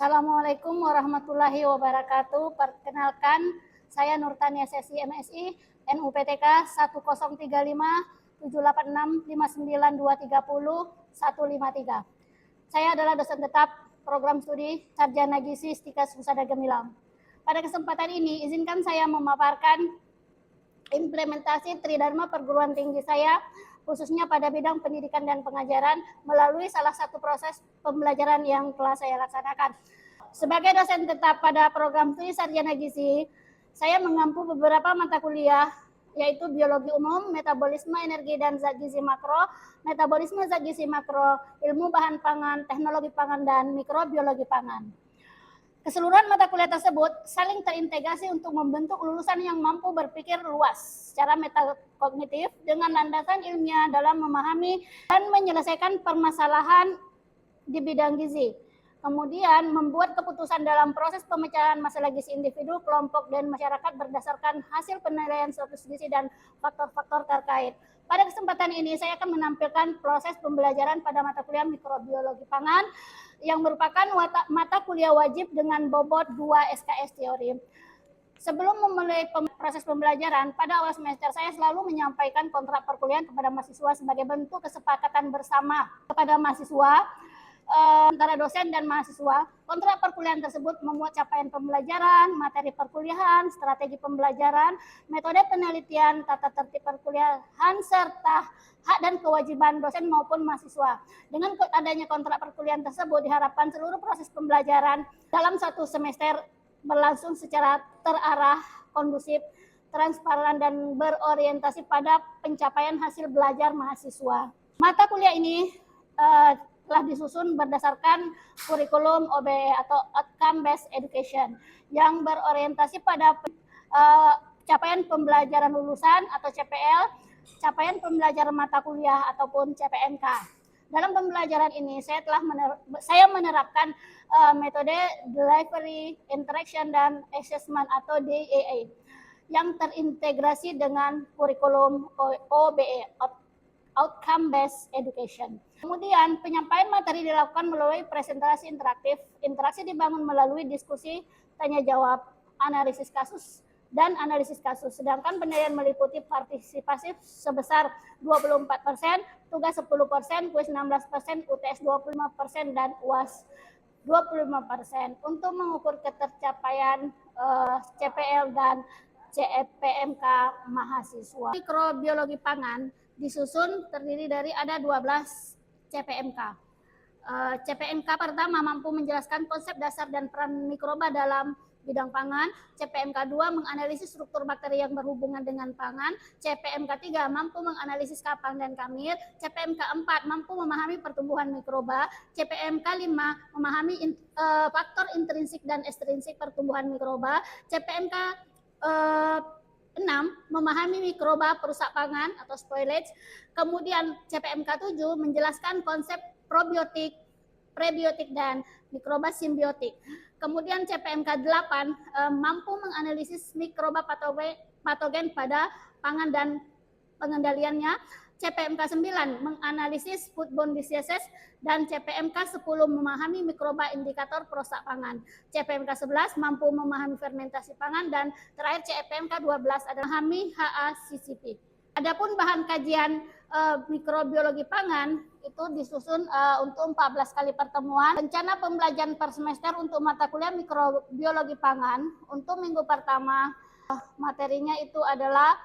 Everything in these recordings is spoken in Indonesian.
Assalamualaikum warahmatullahi wabarakatuh. Perkenalkan, saya Nurtania Sesi MSI, NUPTK 103578659230153. Saya adalah dosen tetap program studi Sarjana Gizi Stika Husada Gemilang. Pada kesempatan ini, izinkan saya memaparkan implementasi Tridharma perguruan tinggi saya, khususnya pada bidang pendidikan dan pengajaran melalui salah satu proses pembelajaran yang telah saya laksanakan. Sebagai dosen tetap pada program studi Sarjana Gizi, saya mengampu beberapa mata kuliah, yaitu biologi umum, metabolisme energi dan zat gizi makro, metabolisme zat gizi makro, ilmu bahan pangan, teknologi pangan, dan mikrobiologi pangan. Keseluruhan mata kuliah tersebut saling terintegrasi untuk membentuk lulusan yang mampu berpikir luas secara metakognitif dengan landasan ilmiah dalam memahami dan menyelesaikan permasalahan di bidang gizi. Kemudian membuat keputusan dalam proses pemecahan masalah gizi individu, kelompok, dan masyarakat berdasarkan hasil penilaian status gizi dan faktor-faktor terkait. Pada kesempatan ini saya akan menampilkan proses pembelajaran pada mata kuliah mikrobiologi pangan yang merupakan mata kuliah wajib dengan bobot 2 SKS teori. Sebelum memulai proses pembelajaran, pada awal semester saya selalu menyampaikan kontrak perkuliahan kepada mahasiswa sebagai bentuk kesepakatan bersama kepada mahasiswa antara dosen dan mahasiswa. Kontrak perkuliahan tersebut memuat capaian pembelajaran, materi perkuliahan, strategi pembelajaran, metode penelitian, tata tertib perkuliahan, serta hak dan kewajiban dosen maupun mahasiswa. Dengan adanya kontrak perkuliahan tersebut, diharapkan seluruh proses pembelajaran dalam satu semester berlangsung secara terarah, kondusif, transparan, dan berorientasi pada pencapaian hasil belajar mahasiswa. Mata kuliah ini telah disusun berdasarkan kurikulum OBE atau Outcome Based Education yang berorientasi pada capaian pembelajaran lulusan atau CPL, capaian pembelajaran mata kuliah ataupun CPMK. Dalam pembelajaran ini saya menerapkan metode Delivery, Interaction, dan Assessment atau DAA yang terintegrasi dengan kurikulum OBE, Outcome Based Education. Kemudian penyampaian materi dilakukan melalui presentasi interaktif. Interaksi dibangun melalui diskusi, tanya jawab, analisis kasus, dan analisis kasus. Sedangkan penilaian meliputi partisipasi sebesar 24%, tugas 10%, kuis 16%, UTS 25%, dan UAS 25%. Untuk mengukur ketercapaian CPL dan CPMK mahasiswa. Mikrobiologi pangan disusun terdiri dari ada 12 CPMK. CPMK pertama mampu menjelaskan konsep dasar dan peran mikroba dalam bidang pangan. CPMK 2 menganalisis struktur bakteri yang berhubungan dengan pangan. CPMK 3 mampu menganalisis kapang dan kamir. CPMK 4 mampu memahami pertumbuhan mikroba. CPMK 5 memahami faktor intrinsik dan ekstrinsik pertumbuhan mikroba. CPMK 6 memahami mikroba perusak pangan atau spoilage. Kemudian CPMK 7 menjelaskan konsep probiotik, prebiotik, dan mikroba simbiotik. Kemudian CPMK 8 mampu menganalisis mikroba patogen pada pangan dan pengendaliannya. CPMK 9 menganalisis foodborne diseases, dan CPMK 10 memahami mikroba indikator perusak pangan. CPMK 11 mampu memahami fermentasi pangan, dan terakhir CPMK 12 adalah memahami HACCP. Adapun bahan kajian mikrobiologi pangan itu disusun untuk 14 kali pertemuan. Rencana pembelajaran per semester untuk mata kuliah mikrobiologi pangan untuk minggu pertama materinya itu adalah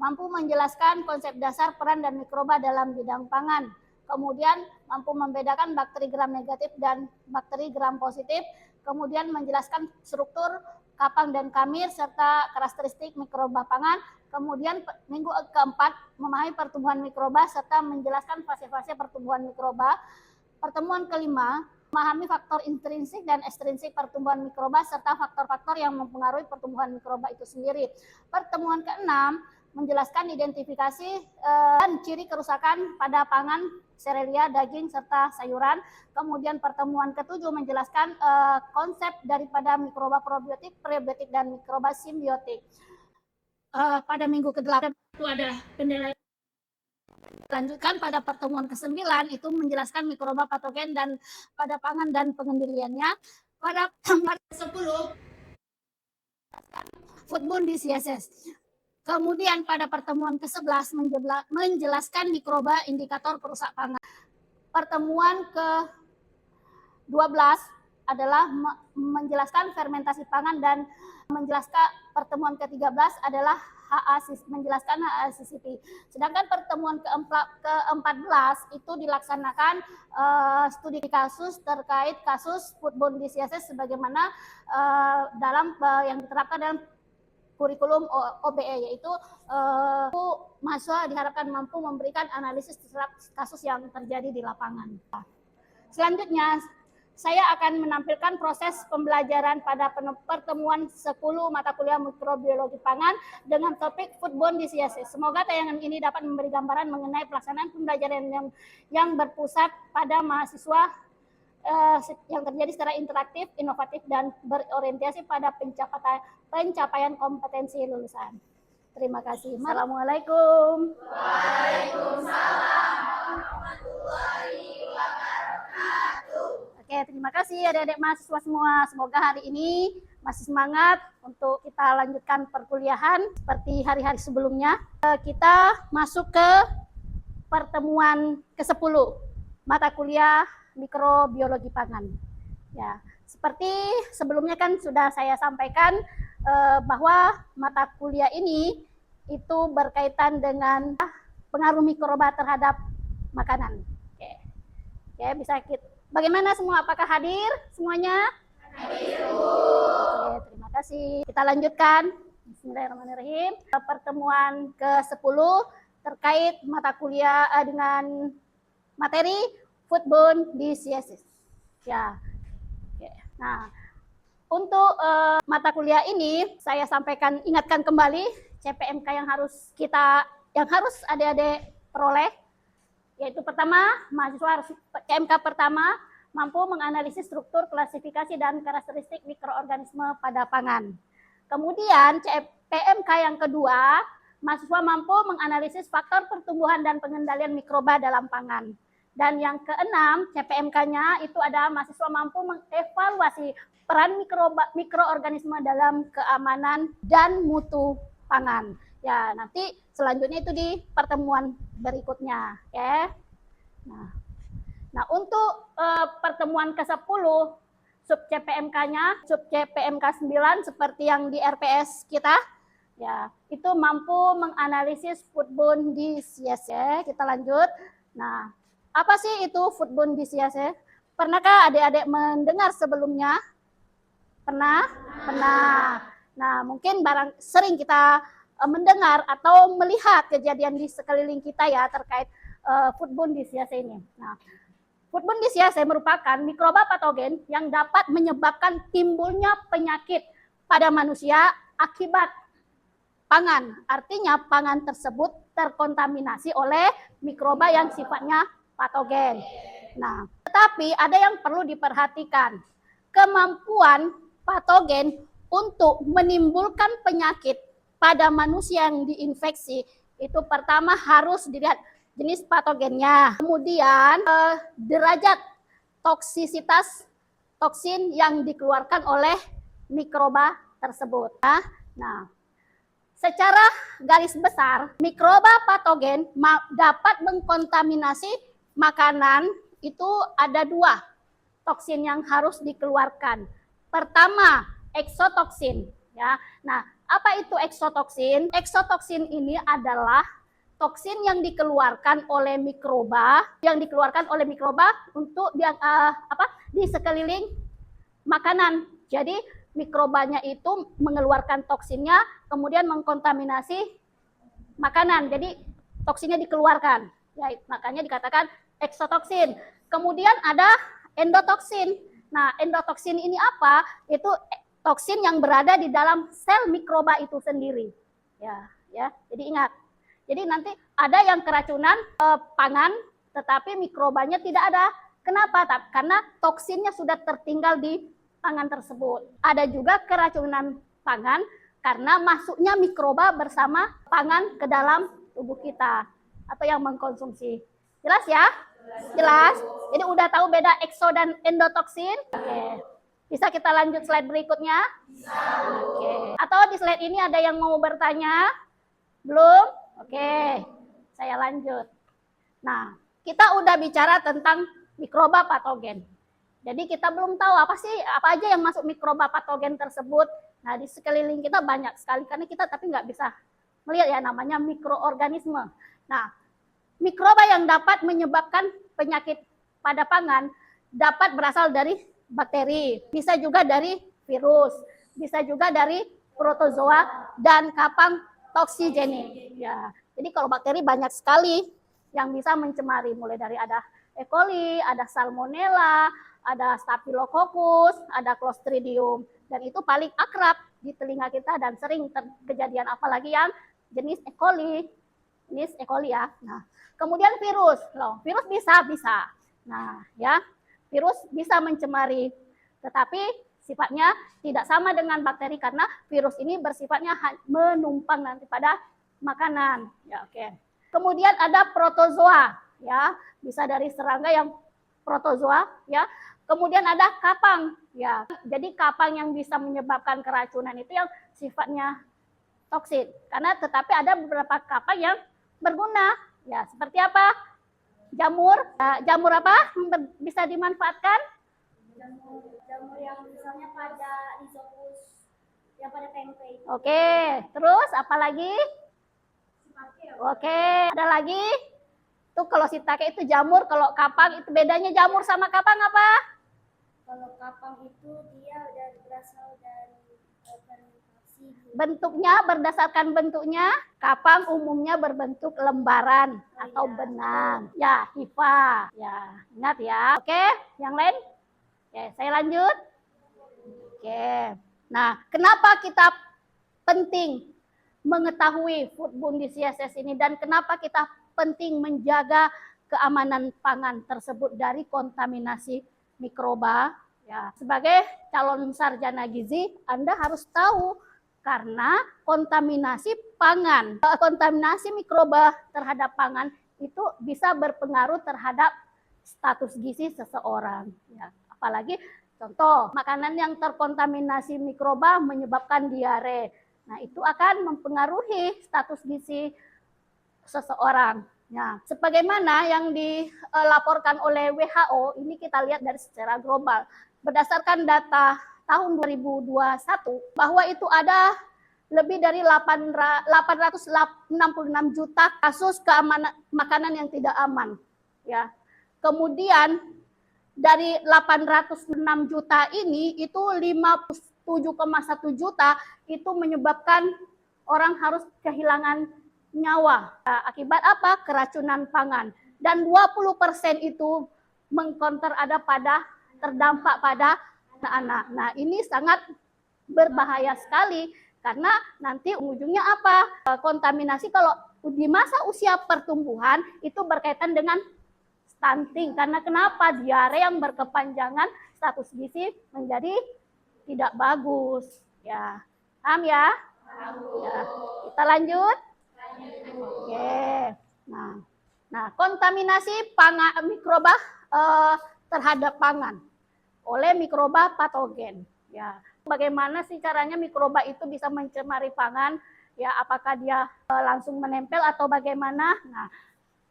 mampu menjelaskan konsep dasar peran dan mikroba dalam bidang pangan. Kemudian mampu membedakan bakteri gram negatif dan bakteri gram positif. Kemudian menjelaskan struktur kapang dan kamir serta karakteristik mikroba pangan. Kemudian minggu keempat memahami pertumbuhan mikroba serta menjelaskan fase-fase pertumbuhan mikroba. Pertemuan kelima memahami faktor intrinsik dan ekstrinsik pertumbuhan mikroba serta faktor-faktor yang mempengaruhi pertumbuhan mikroba itu sendiri. Pertemuan keenam menjelaskan identifikasi dan ciri kerusakan pada pangan, serealia, daging, serta sayuran. Kemudian pertemuan ketujuh menjelaskan konsep daripada mikroba probiotik, prebiotik, dan mikroba simbiotik. Pada minggu ke-8 itu ada penilaian Lanjutkan pada pertemuan ke-9 itu menjelaskan mikroba patogen dan pada pangan dan pengendaliannya. Pada 10 foodborne diseases. Kemudian pada pertemuan ke-11 menjelaskan mikroba indikator perusak pangan. Pertemuan ke-12 adalah menjelaskan fermentasi pangan dan menjelaskan pertemuan ke-13 adalah menjelaskan HACCP. Sedangkan pertemuan ke-14 itu dilaksanakan studi kasus terkait kasus foodborne diseases sebagaimana dalam yang diterapkan dalam kurikulum OBE, yaitu mahasiswa diharapkan mampu memberikan analisis terhadap kasus yang terjadi di lapangan. Selanjutnya, saya akan menampilkan proses pembelajaran pada pertemuan 10 mata kuliah mikrobiologi pangan dengan topik foodborne diseases. Semoga tayangan ini dapat memberi gambaran mengenai pelaksanaan pembelajaran yang berpusat pada mahasiswa yang terjadi secara interaktif, inovatif, dan berorientasi pada pencapaian kompetensi lulusan. Terima kasih. Assalamualaikum. Waalaikumsalam warahmatullahi wabarakatuh. Oke, terima kasih adik-adik mahasiswa semua. Semoga hari ini masih semangat untuk kita lanjutkan perkuliahan seperti hari-hari sebelumnya. Kita masuk ke pertemuan ke-10 mata kuliah mikrobiologi pangan. Ya, seperti sebelumnya kan sudah saya sampaikan bahwa mata kuliah ini itu berkaitan dengan pengaruh mikroba terhadap makanan. Oke, bisa kita. Bagaimana semua? Apakah hadir semuanya? Hadir. Oke, terima kasih. Kita lanjutkan. Bismillahirrahmanirrahim. Pertemuan ke-10 terkait mata kuliah dengan materi foodborne diseases. Ya. Oke. Nah, untuk mata kuliah ini saya ingatkan kembali CPMK yang harus adik-adik peroleh, yaitu pertama, mahasiswa harus CMK pertama mampu menganalisis struktur, klasifikasi, dan karakteristik mikroorganisme pada pangan. Kemudian CPMK yang kedua, mahasiswa mampu menganalisis faktor pertumbuhan dan pengendalian mikroba dalam pangan. Dan yang keenam, CPMK-nya itu ada mahasiswa mampu mengevaluasi peran mikroorganisme dalam keamanan dan mutu pangan. Ya, nanti selanjutnya itu di pertemuan berikutnya, ya. Nah, untuk pertemuan ke-10 sub CPMK-nya, sub CPMK 9 seperti yang di RPS kita, ya, itu mampu menganalisis foodborne diseases. Ya, kita lanjut. Nah, apa sih itu foodborne diseases? Pernahkah adik-adik mendengar sebelumnya? Pernah? Nah, mungkin sering kita mendengar atau melihat kejadian di sekeliling kita ya terkait foodborne diseases ini. Nah, foodborne diseases merupakan mikroba patogen yang dapat menyebabkan timbulnya penyakit pada manusia akibat pangan. Artinya pangan tersebut terkontaminasi oleh mikroba yang sifatnya patogen. Nah, tetapi ada yang perlu diperhatikan. Kemampuan patogen untuk menimbulkan penyakit pada manusia yang diinfeksi itu pertama harus dilihat jenis patogennya. Kemudian derajat toksisitas toksin yang dikeluarkan oleh mikroba tersebut. Nah, secara garis besar, mikroba patogen dapat mengkontaminasi makanan. Itu ada 2 toksin yang harus dikeluarkan. Pertama, eksotoksin. Ya, nah, apa itu eksotoksin? Eksotoksin ini adalah toksin yang dikeluarkan oleh mikroba, untuk di sekeliling makanan. Jadi mikrobanya itu mengeluarkan toksinnya, kemudian mengkontaminasi makanan. Jadi toksinnya dikeluarkan. Ya, makanya dikatakan eksotoksin. Kemudian ada endotoksin. Nah, endotoksin ini apa? Itu toksin yang berada di dalam sel mikroba itu sendiri. Ya. Jadi ingat. Jadi nanti ada yang keracunan pangan, tetapi mikrobanya tidak ada. Kenapa? Karena toksinnya sudah tertinggal di pangan tersebut. Ada juga keracunan pangan karena masuknya mikroba bersama pangan ke dalam tubuh kita. atau yang mengkonsumsi. Jelas ya? Jelas? Jadi udah tahu beda ekso dan endotoksin? Oke. Bisa kita lanjut slide berikutnya? Oke. Atau di slide ini ada yang mau bertanya? Belum? Oke. Saya lanjut. Nah, kita udah bicara tentang mikroba patogen. Jadi kita belum tahu apa aja yang masuk mikroba patogen tersebut. Nah, di sekeliling kita banyak sekali karena kita tapi nggak bisa melihat ya, namanya mikroorganisme. Nah, mikroba yang dapat menyebabkan penyakit pada pangan dapat berasal dari bakteri, bisa juga dari virus, bisa juga dari protozoa dan kapang toksigenik. Ya, jadi kalau bakteri banyak sekali yang bisa mencemari, mulai dari ada E. coli, ada salmonella, ada staphylococcus, ada clostridium, dan itu paling akrab di telinga kita dan sering kejadian, apalagi yang jenis E. coli, ya. Nah, kemudian virus, virus bisa. Nah, ya, virus bisa mencemari, tetapi sifatnya tidak sama dengan bakteri karena virus ini bersifatnya menumpang nanti pada makanan. Ya, oke. Kemudian ada protozoa, ya, bisa dari serangga yang protozoa, ya. Kemudian ada kapang, ya. Jadi kapang yang bisa menyebabkan keracunan itu yang sifatnya toksit. Karena tetapi ada beberapa kapang yang berguna, ya. Seperti apa? Jamur, jamur apa bisa dimanfaatkan? Jamur yang misalnya pada Rhizopus, yang pada tempe. Oke, terus apa lagi? Oke, ada lagi? Tuh kalau shiitake itu jamur, kalau kapang itu bedanya jamur sama kapang apa? Kalau kapang itu dia berasal dari fermentasi. Bentuknya, berdasarkan bentuknya, kapang umumnya berbentuk lembaran atau benang. Ya, hifa. Ya, ingat ya. Oke, yang lain? Oke, saya lanjut. Oke. Nah, kenapa kita penting mengetahui foodborne diseases ini dan kenapa kita penting menjaga keamanan pangan tersebut dari kontaminasi mikroba? Ya, sebagai calon sarjana gizi, Anda harus tahu karena kontaminasi pangan, kontaminasi mikroba terhadap pangan itu bisa berpengaruh terhadap status gizi seseorang. Ya, apalagi contoh makanan yang terkontaminasi mikroba menyebabkan diare. Nah, itu akan mempengaruhi status gizi seseorang. Nah, sebagaimana yang dilaporkan oleh WHO, ini kita lihat dari secara global. Berdasarkan data tahun 2021, bahwa itu ada lebih dari 866 juta kasus keamanan makanan yang tidak aman. Ya. Kemudian dari 806 juta ini, itu 57,1 juta itu menyebabkan orang harus kehilangan nyawa. Akibat apa? Keracunan pangan. Dan 20% itu mengkonter terdampak pada anak-anak. Nah, ini sangat berbahaya sekali karena nanti ujungnya apa? Kontaminasi kalau di masa usia pertumbuhan itu berkaitan dengan stunting. Karena kenapa? Diare yang berkepanjangan, status gizi menjadi tidak bagus. Ya, paham ya? Ya. Kita lanjut. Oke. Nah, kontaminasi mikroba terhadap pangan oleh mikroba patogen. Ya, bagaimana sih caranya mikroba itu bisa mencemari pangan? Ya, apakah dia langsung menempel atau bagaimana? Nah,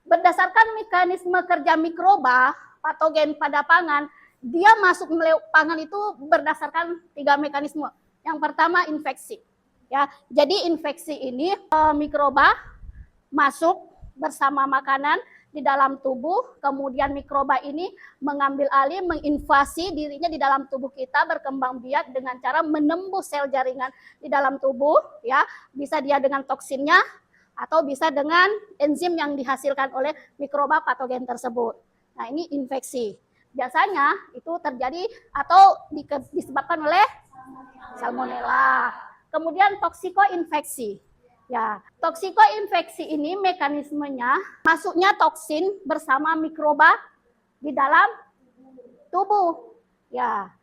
berdasarkan mekanisme kerja mikroba patogen pada pangan, dia masuk pangan itu berdasarkan 3 mekanisme. Yang pertama infeksi. Ya, jadi infeksi ini mikroba masuk bersama makanan di dalam tubuh, kemudian mikroba ini mengambil alih, menginvasi dirinya di dalam tubuh kita, berkembang biak dengan cara menembus sel jaringan di dalam tubuh, ya, bisa dia dengan toksinnya atau bisa dengan enzim yang dihasilkan oleh mikroba patogen tersebut. Nah, ini infeksi. Biasanya itu terjadi atau disebabkan oleh salmonella. Kemudian toksikoinfeksi. Ya, toksikoinfeksi ini mekanismenya masuknya toksin bersama mikroba di dalam tubuh. Ya,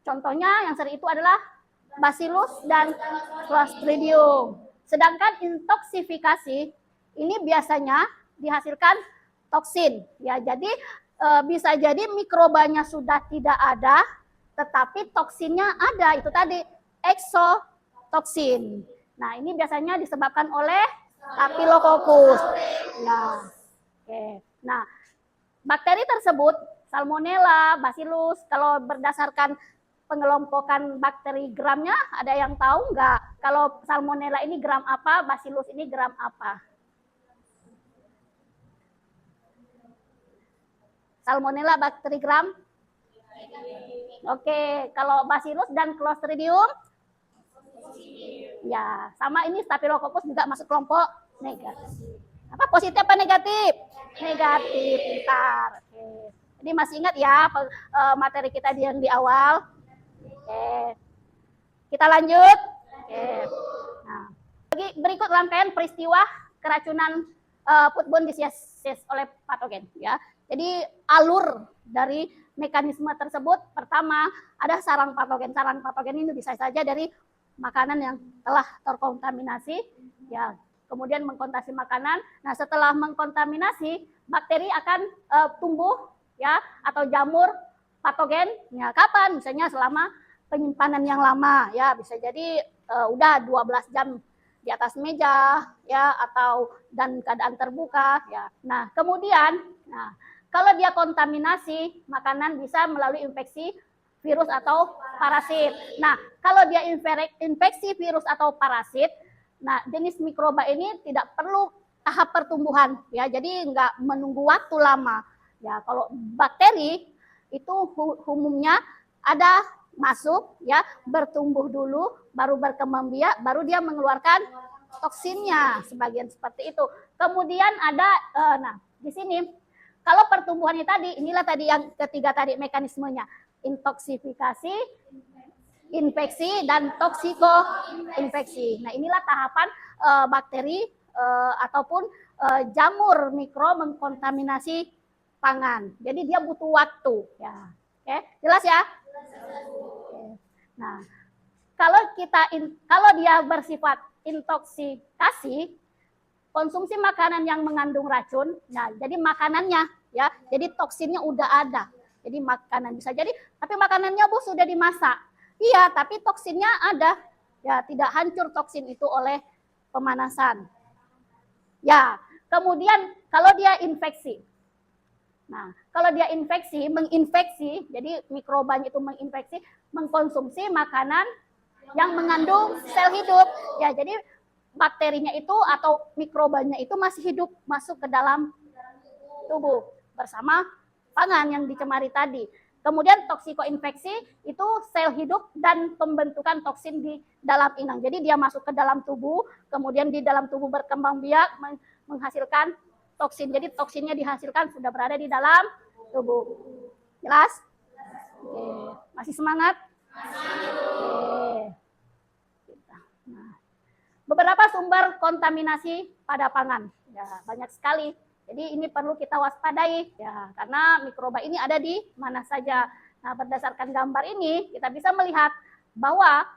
contohnya yang sering itu adalah Bacillus dan Clostridium. Sedangkan intoksifikasi ini biasanya dihasilkan toksin. Ya, jadi bisa jadi mikrobanya sudah tidak ada, tetapi toksinnya ada. Itu tadi eksotoksin. Nah, ini biasanya disebabkan oleh Staphylococcus. Ya, oke. Nah, bakteri tersebut Salmonella, Bacillus, kalau berdasarkan pengelompokan bakteri gramnya, ada yang tahu nggak? Kalau Salmonella ini gram apa, Bacillus ini gram apa? Salmonella bakteri gram? Oke, kalau Bacillus dan Clostridium? Ya, sama ini Staphylococcus juga masuk kelompok negatif. Apa positif apa negatif? Negatif, pintar. Oke. Jadi masih ingat ya materi kita yang di awal? Oke. Kita lanjut. Oke. Nah, berikut rangkaian peristiwa keracunan foodborne disease oleh patogen ya. Jadi alur dari mekanisme tersebut pertama ada sarang patogen. Sarang patogen ini bisa saja dari makanan yang telah terkontaminasi ya, kemudian mengkontaminasi makanan. Nah, setelah mengkontaminasi, bakteri akan tumbuh ya atau jamur patogen. Ya, kapan? Misalnya selama penyimpanan yang lama ya, bisa jadi udah 12 jam di atas meja ya, atau dan keadaan terbuka ya. Nah, kemudian kalau dia kontaminasi makanan bisa melalui infeksi virus atau parasit. Nah, kalau dia infeksi virus atau parasit, nah jenis mikroba ini tidak perlu tahap pertumbuhan ya, jadi nggak menunggu waktu lama ya. Kalau bakteri itu umumnya ada masuk ya, bertumbuh dulu, baru berkembang biak, baru dia mengeluarkan toksinnya, sebagian seperti itu. Kemudian ada nah di sini kalau pertumbuhannya tadi, inilah tadi yang ketiga tadi mekanismenya, intoksifikasi, infeksi, dan toksikoinfeksi. Nah, inilah tahapan bakteri ataupun jamur mikro mengkontaminasi pangan. Jadi dia butuh waktu ya. Oke, jelas ya? Nah, kalau dia bersifat intoksikasi, konsumsi makanan yang mengandung racun, nah jadi makanannya ya, jadi toksinnya udah ada. Jadi makanan bisa jadi, tapi makanannya Bu sudah dimasak. Iya, tapi toksinnya ada. Ya, tidak hancur toksin itu oleh pemanasan. Ya, kemudian kalau dia infeksi. Nah, kalau dia menginfeksi, jadi mikrobanya itu menginfeksi, mengkonsumsi makanan yang mengandung sel hidup. Ya, jadi bakterinya itu atau mikrobanya itu masih hidup, masuk ke dalam tubuh bersama pangan yang dicemari tadi. Kemudian toksikoinfeksi itu sel hidup dan pembentukan toksin di dalam inang. Jadi dia masuk ke dalam tubuh, kemudian di dalam tubuh berkembang biak menghasilkan toksin. Jadi toksinnya dihasilkan sudah berada di dalam tubuh. Jelas? Oke. Masih semangat? Oke. Nah, beberapa sumber kontaminasi pada pangan. Ya, banyak sekali. Jadi ini perlu kita waspadai ya, karena mikroba ini ada di mana saja. Nah, berdasarkan gambar ini kita bisa melihat bahwa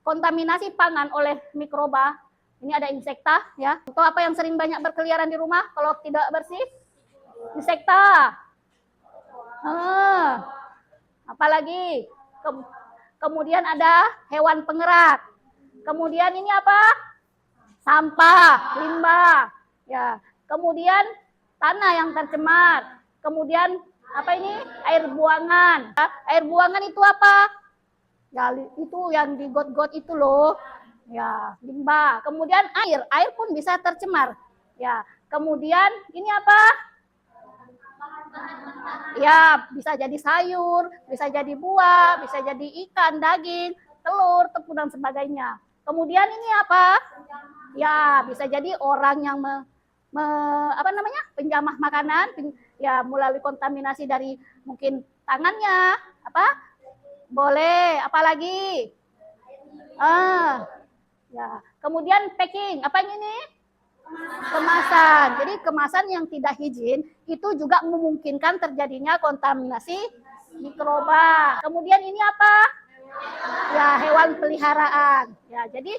kontaminasi pangan oleh mikroba ini ada insekta ya. Atau apa yang sering banyak berkeliaran di rumah kalau tidak bersih? Insekta. Apalagi? Kemudian ada hewan pengerat. Kemudian ini apa? Sampah, limbah. Ya. Kemudian tanah yang tercemar. Kemudian apa ini? Air buangan. Air buangan itu apa? Ya, itu yang di got-got itu loh. Ya, limbah. Kemudian air pun bisa tercemar. Ya. Kemudian ini apa? Ya, bisa jadi sayur, bisa jadi buah, bisa jadi ikan, daging, telur, tepung dan sebagainya. Kemudian ini apa? Ya, bisa jadi orang yang penjamah makanan ya, melalui kontaminasi dari mungkin tangannya, apa? Boleh, apalagi? Ya, kemudian packing, apa ini? Kemasan. Jadi kemasan yang tidak higien itu juga memungkinkan terjadinya kontaminasi mikroba. Kemudian ini apa? Ya, hewan peliharaan. Ya, jadi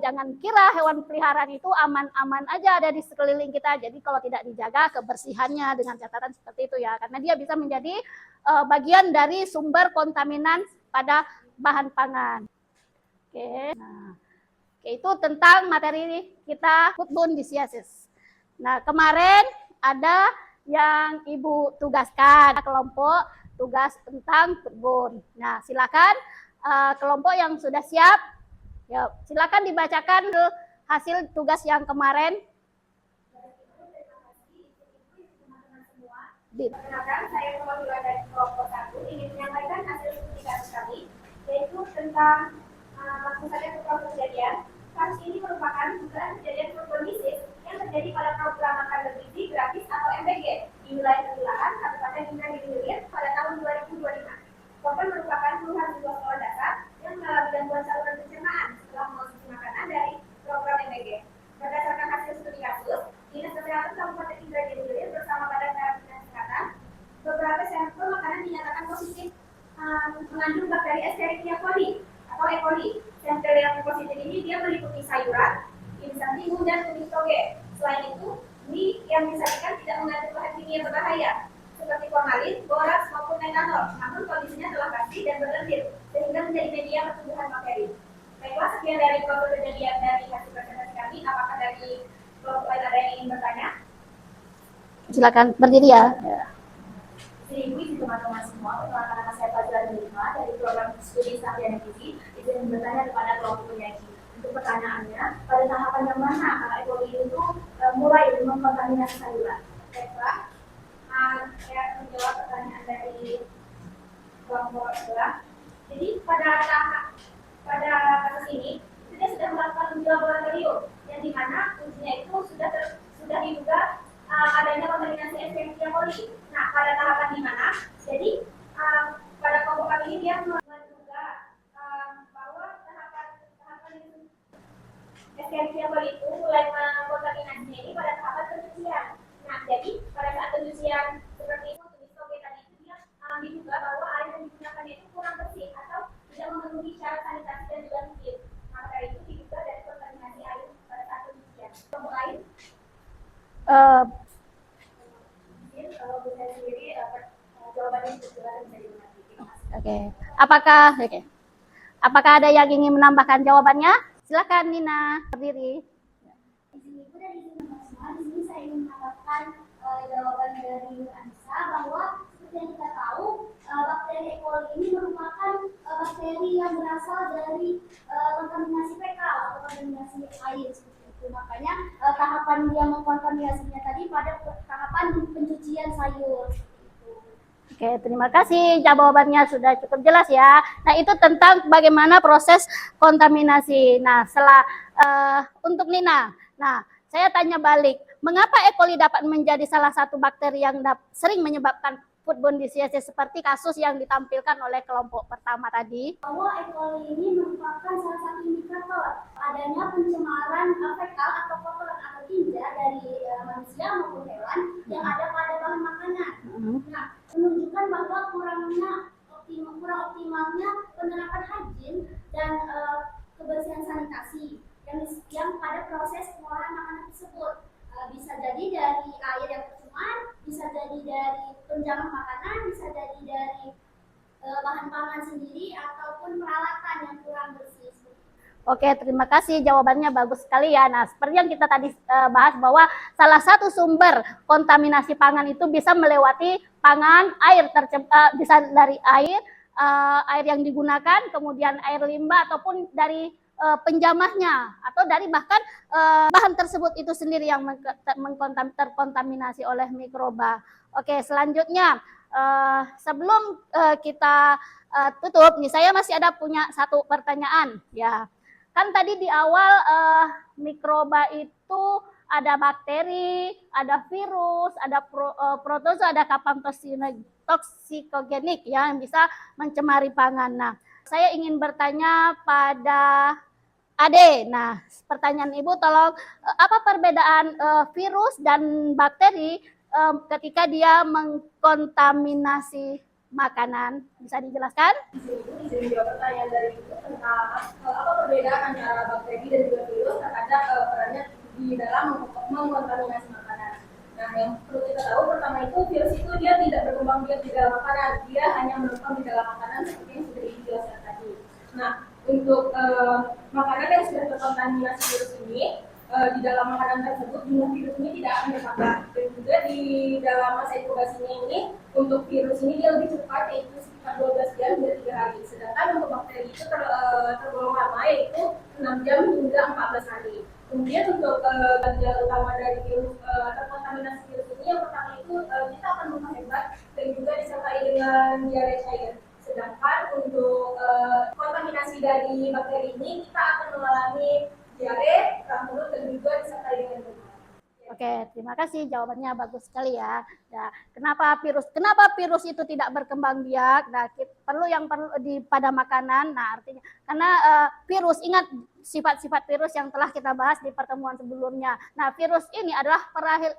jangan kira hewan peliharaan itu aman-aman aja ada di sekeliling kita. Jadi kalau tidak dijaga kebersihannya dengan catatan seperti itu ya, karena dia bisa menjadi bagian dari sumber kontaminan pada bahan pangan. Oke, nah, itu tentang materi kita foodborne diseases. Nah, kemarin ada yang Ibu tugaskan kelompok tugas tentang foodborne. Nah, silakan kelompok yang sudah siap, ya, silakan dibacakan hasil tugas yang kemarin. Perkenalkan, saya perwakilan dari kelompok 1 ingin menyampaikan hasil studi kasus kami, yaitu tentang langsung saja ke kejadian. Kasus ini merupakan dugaan kejadian foodborne disease yang terjadi pada program makan bergizi gratis atau MBG di wilayah Kemilahan, Kabupaten Indragiri Hilir pada tahun 2025. Korban merupakan puluhan siswa sekolah dasar yang mengalami gangguan saluran pencernaan setelah mengonsumsi makanan dari program MBG. Berdasarkan hasil studi kasus, Dinas Kesehatan Kabupaten Indragiri Hilir bersama Badan Karantina Kesehatan, beberapa sampel makanan dinyatakan positif mengandung bakteri Escherichia coli atau E. coli. Sampel yang positif ini dia meliputi sayuran, irisan timun, dan kuning toge. Selain itu, mie yang disajikan tidak mengandung bahan kimia berbahaya seperti formalin, boraks maupun metanol. Namun kondisinya telah basi dan berlendir sehingga menjadi media pertumbuhan bakteri. Baiklah, sekian dari proses kejadian dari hasil presentasi kami. Apakah dari kelompok lain ada yang ingin bertanya? Silakan berdiri ya. Ibu teman-teman semua, perkenalkan nama saya Fadila Nurima dari program studi Sarjana Gizi. Izin bertanya kepada kelompok penyaji. Untuk pertanyaannya, pada tahapan yang mana E. coli itu mulai mengkontaminasi sayuran? Baiklah, saya menjawab pertanyaan dari kelompok sebelah. Jadi pada kasus ini dia sudah melakukan uji laboratorium yang dimana ujinya itu sudah diduga adanya kontaminasi Escherichia coli. Nah, pada tahapan di mana? Jadi pada kelompok kami ini dia menduga bahwa tahapan Escherichia coli itu mulai mengkontaminasinya ini pada tahapan pencucian. Nah, jadi pada saat pencucian seperti itu, tulis toge tadi itu dia diduga bahwa air yang digunakan itu kurang bersih atau tidak memenuhi syarat sanitasi dan juga higiene. Maka itu diduga dari kontaminasi air pada saat pencucian. Kelompok lain? Oke. Apakah ada yang ingin menambahkan jawabannya? Silakan Nina, berdiri. Ibu dan izin semua, di sini saya ingin menambahkan jawaban dari Anissa bahwa seperti yang kita tahu bakteri E. coli ini merupakan bakteri yang berasal dari kontaminasi fekal atau kontaminasi air seperti itu. Makanya tahapan dia mengkontaminasinya tadi pada tahapan pencucian sayur. Oke, terima kasih. Jawabannya sudah cukup jelas ya. Nah, itu tentang bagaimana proses kontaminasi. Nah, untuk Nina, nah saya tanya balik, mengapa E. coli dapat menjadi salah satu bakteri yang sering menyebabkan foodborne disease seperti kasus yang ditampilkan oleh kelompok pertama tadi? Bahwa E. coli ini merupakan salah satu indikator adanya pencemaran fekal atau kotoran atau tinja dari manusia maupun hewan yang ada pada bahan makanan. Nah, menunjukkan bahwa kurang optimalnya penerapan higien dan kebersihan sanitasi yang pada proses pengolahan makanan tersebut. Bisa jadi dari air yang tercemar, bisa jadi dari penjamah makanan, bisa jadi dari bahan pangan sendiri ataupun peralatan yang kurang bersih. Oke, terima kasih, jawabannya bagus sekali ya. Nah, seperti yang kita tadi bahas bahwa salah satu sumber kontaminasi pangan itu bisa melewati pangan, bisa dari air yang digunakan, kemudian air limbah ataupun dari penjamahnya atau dari bahkan bahan tersebut itu sendiri yang terkontaminasi oleh mikroba. Oke, selanjutnya sebelum kita tutup nih, saya masih ada punya satu pertanyaan ya. Kan tadi di awal mikroba itu ada bakteri, ada virus, ada protozoa, ada kapang toksikogenik ya, yang bisa mencemari pangan. Nah, saya ingin bertanya pada Ade. Nah, pertanyaan Ibu tolong, apa perbedaan virus dan bakteri ketika dia mengkontaminasi makanan. Bisa dijelaskan? Izin jawab pertanyaan dari itu tentang apa perbedaan antara bakteri dan juga virus terhadap perannya di dalam mengkontaminasi makanan. Nah, yang perlu kita tahu pertama itu virus itu dia tidak berkembang biak di dalam makanan, dia hanya menumpang di dalam makanan seperti yang sudah dijelaskan tadi. Nah, untuk makanan yang sudah terkontaminasi virus ini, di dalam makanan tersebut jumlah virus ini tidak akan bertambah, dan juga di dalam masa inkubasinya ini untuk virus ini dia lebih cepat, yaitu sekitar 12 jam hingga 3 hari, sedangkan untuk bakteri itu tergolong lama, yaitu 6 jam hingga 14 hari. Kemudian untuk gejala utama dari virus terkontaminasi virus ini, yang pertama itu kita akan muntah hebat dan juga disertai dengan diare cair. Sedangkan untuk kontaminasi dari bakteri ini kita akan mengalami diare, perang mulut, dan juga disertai dengan demam. Oke, terima kasih, jawabannya bagus sekali ya. Nah, kenapa virus itu tidak berkembang biak? Nah, perlu pada makanan. Nah, artinya karena virus, ingat sifat-sifat virus yang telah kita bahas di pertemuan sebelumnya. Nah, virus ini adalah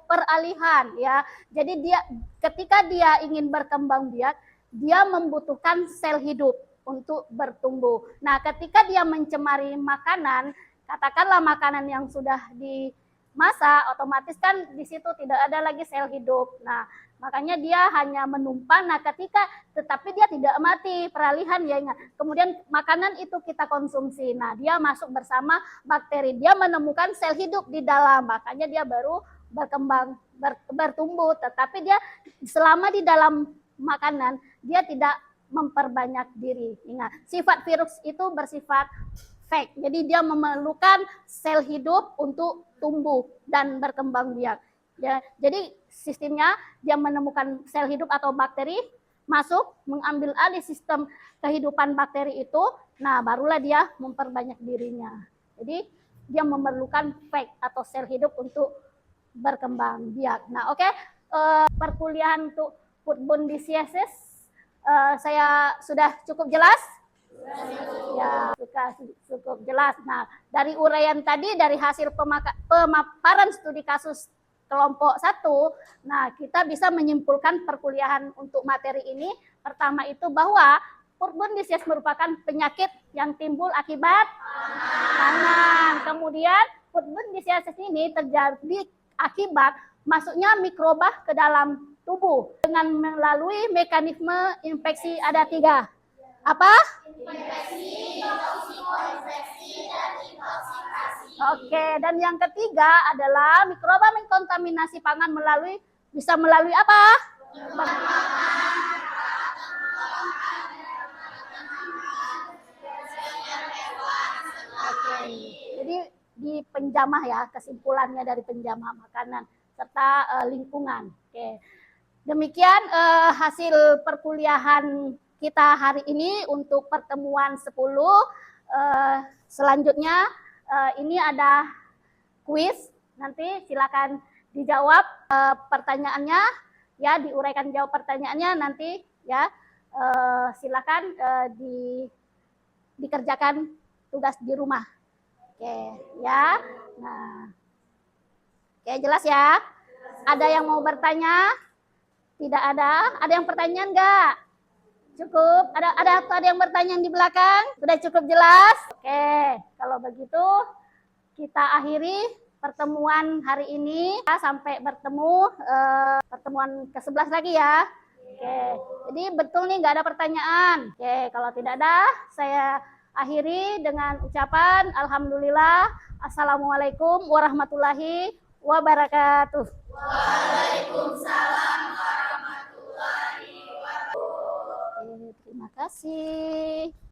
peralihan ya. Jadi ketika dia ingin berkembang biak, dia membutuhkan sel hidup untuk bertumbuh. Nah, ketika dia mencemari makanan, katakanlah makanan yang sudah dimasak, otomatis kan di situ tidak ada lagi sel hidup. Nah, makanya dia hanya menumpang. Nah, tetapi dia tidak mati, peralihan ya ingat. Kemudian makanan itu kita konsumsi. Nah, dia masuk bersama bakteri. Dia menemukan sel hidup di dalam, makanya dia baru berkembang, bertumbuh. Tetapi dia selama di dalam makanan, dia tidak memperbanyak diri. Ingat, sifat virus itu bersifat fake. Jadi dia memerlukan sel hidup untuk tumbuh dan berkembang biak. Ya, jadi sistemnya dia menemukan sel hidup atau bakteri masuk mengambil alih sistem kehidupan bakteri itu. Nah, barulah dia memperbanyak dirinya. Jadi dia memerlukan fake atau sel hidup untuk berkembang biak. Nah, oke. Perkuliahan untuk foodborne diseases saya sudah cukup jelas? Ya, cukup jelas. Nah, dari uraian tadi, dari hasil pemaparan studi kasus kelompok 1, nah kita bisa menyimpulkan perkuliahan untuk materi ini. Pertama itu bahwa foodborne disease merupakan penyakit yang timbul akibat pangan. Kemudian foodborne disease ini terjadi akibat masuknya mikroba ke dalam tubuh dengan melalui mekanisme infeksi ada 3. Apa? Infeksi, toksikoinfeksi, dan intoxikasi. Oke, dan yang ketiga adalah mikroba mengkontaminasi pangan bisa melalui apa? Oke, jadi di penjamah ya, kesimpulannya dari penjamah makanan serta lingkungan. Oke. Demikian hasil perkuliahan kita hari ini untuk pertemuan 10. Selanjutnya ini ada kuis. Nanti silakan dijawab pertanyaannya ya, diuraikan jawab pertanyaannya nanti ya. Silakan dikerjakan tugas di rumah. Oke, ya. Nah. Oke, jelas ya? Ada yang mau bertanya? Tidak ada. Ada yang pertanyaan enggak? Cukup. Ada yang bertanya di belakang? Sudah cukup jelas? Oke, kalau begitu kita akhiri pertemuan hari ini. Sampai bertemu pertemuan ke-11 lagi ya. Oke, jadi betul nih nggak ada pertanyaan. Oke, kalau tidak ada, saya akhiri dengan ucapan Alhamdulillah. Assalamualaikum warahmatullahi wabarakatuh. Waalaikumsalam warahmatullahi wabarakatuh. Terima kasih.